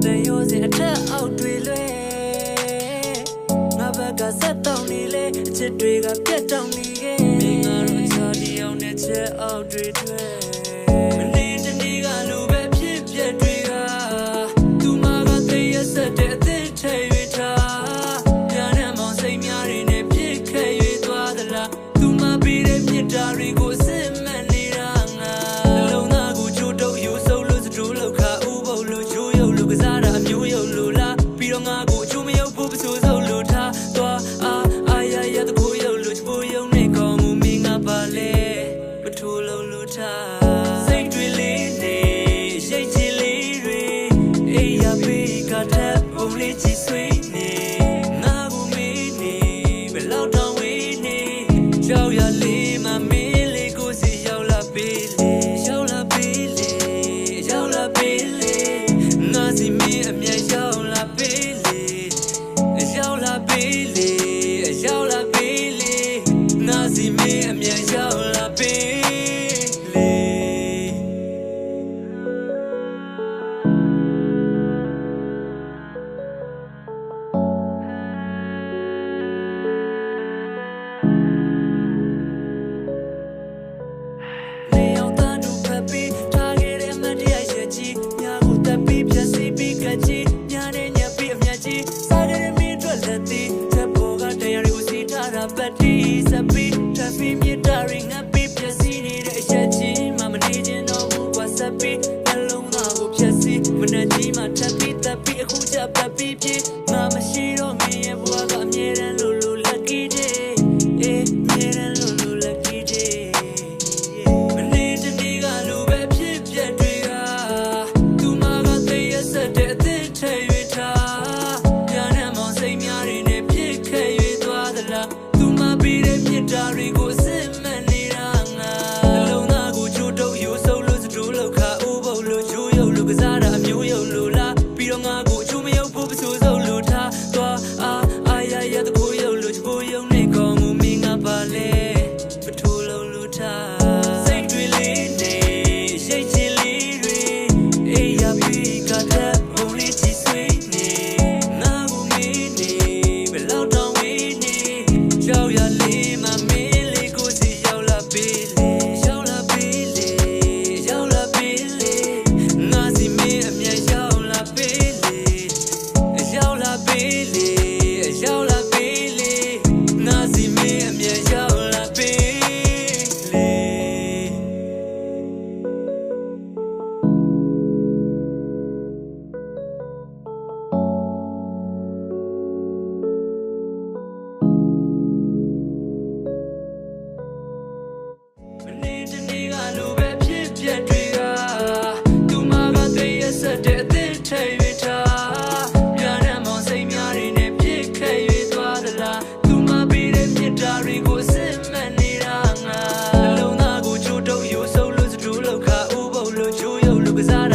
တဲ့ရိုးစင်အထက်အောက်တွေလွဲငါဘက်ကဆက်တောင်းနေလေအချစ်တွေကပြတ်တောင်းနေခဲ့မင်းကတော့ချာဒီအောင်နဲ့ချက်အောက်တွေတွေ့မနေတနေ့ကလိုပဲဖြစ်ပြက်တွေကသူမကသိရဆက်တဲ့အသစ်ထဲ၍ထားပြန်နဲ့မောင်စိတ်များတွေနဲ့ပြစ်ခဲ့၍သွားသလားသူမပြီးတဲ့မြစ်တာတွေကိုစစ်မှန်နေတာငါလုံးသားကိုချိုးတုပ်ယူဆုပ်လို့စတူးလောက်ခါဥပုပ်လို့ချိုးရုပ်လို့ကစားတာအမျိုးရုပ်လို့လားပြီးတော့ငါကိုအချိုးမရုပ်ဖို့ပစိုးစုပ်လို့ထားသွားအာရရတကူရုပ်လို့ချိုးရုပ်နဲ့ကောင်းမှုမင်းငါပါလေမထိုးလို့လို့ထားစိတ်တွေလေးနေရိတ်ချီလေးတွေအေးရပေးကတဲ့ပုံလေးချီဆွေးနေငါကိုမင်းနေဘယ်လောက်တောင်ဝေးနေကြောက်ရလေးမမင်းလေးကိုစီရောက်လာပေးလေရောက်လာပေးလေရောက်လာပေးလေငါစီမင်းအမြဲရောက်လာပေးလေရောက်လာပေးလေရောက်လာပေးလေငါစီမင်းအမြဲရောက်လာပေးလေပတ်တီးစပီထဖီမြတာရင်းငါပြပြစီနေတဲ့အချက်ချင်းမမနေခြင်းတော့ဘူးကွာစပီနှလုံးသားကိုဖြတ်စီမနဲ့ကြီးမှထပ်ပြီးတပ်ပြီးအခုချက်ပတ်ပြီးပြေငါမရှိတော့မင်းရဲ့ဘဝကအမြဲတမ်းလို့ lucky day အေးအမြဲတမ်းလို့ lucky day မနေတနေ့ကလိုပဲဖြစ်ပြက်တွေကသူမကသိရဆက်တဲ့အသစ်ထဲ၍ထားပြန်နဲ့မောင်စိတ်များတွေနဲ့ပြစ်ခဲ့၍သွားသလားပြီးတဲ့မြစ်တာတွေကိုစစ်မှန်နေတာငါလုံးသားကိုချိုးတုပ်ယူဆုပ်လို့စတူးလောက်ခါဥပုပ်လို့ချိုးရုပ်လို့ကစားတာအမျိုးရုပ်လို့လားပြီးတော့ငါကိုအချိုးမရုပ်ဖို့ပစိုးစုပ်လို့ထားသွားအာရရတကူရုပ်လို့ချိုးရုပ်နဲ့ကောင်းမှုမင်းငါပါလေမထိုးလို့ထားစိတ်တွေလေးနေရိတ်ချီလေးတွေအေးရပြီးကတဲ့ပုံလေးချီဆွေးနေငါကိုမင်းနေဘယ်လောက်တောင်ဝေးနေကြောက်ရလေးမမင်းလေးကိုစီရောက်လာပေးလေရောက်လာပေးလေရောက်လာပေးလေငါစီမင်းအမြဲရောက်လာပေးလေရောက်လာပေးလေရောက်လာပေးလေငါစီမင်းအမြဲရောက်လာပေးလေမနေတနေ့ကလိုပဲဖြစ်ပြက်တွေကသူမကသိရဆက်တဲ့အသစ်ထဲ၍ထားပြန်နဲ့မောင်စိတ်များတွေနဲ့ပြစ်ခဲ့၍သွားသလားသူမပြီးတဲ့မြစ်တာတွေကိုစစ်မှန်နေတာငါလုံးသားကိုချိုးတုပ်ယူဆုပ်လို့စတူးလောက်ခါဥပုပ်လို့ချိုးရုပ်လို့ကစားတာ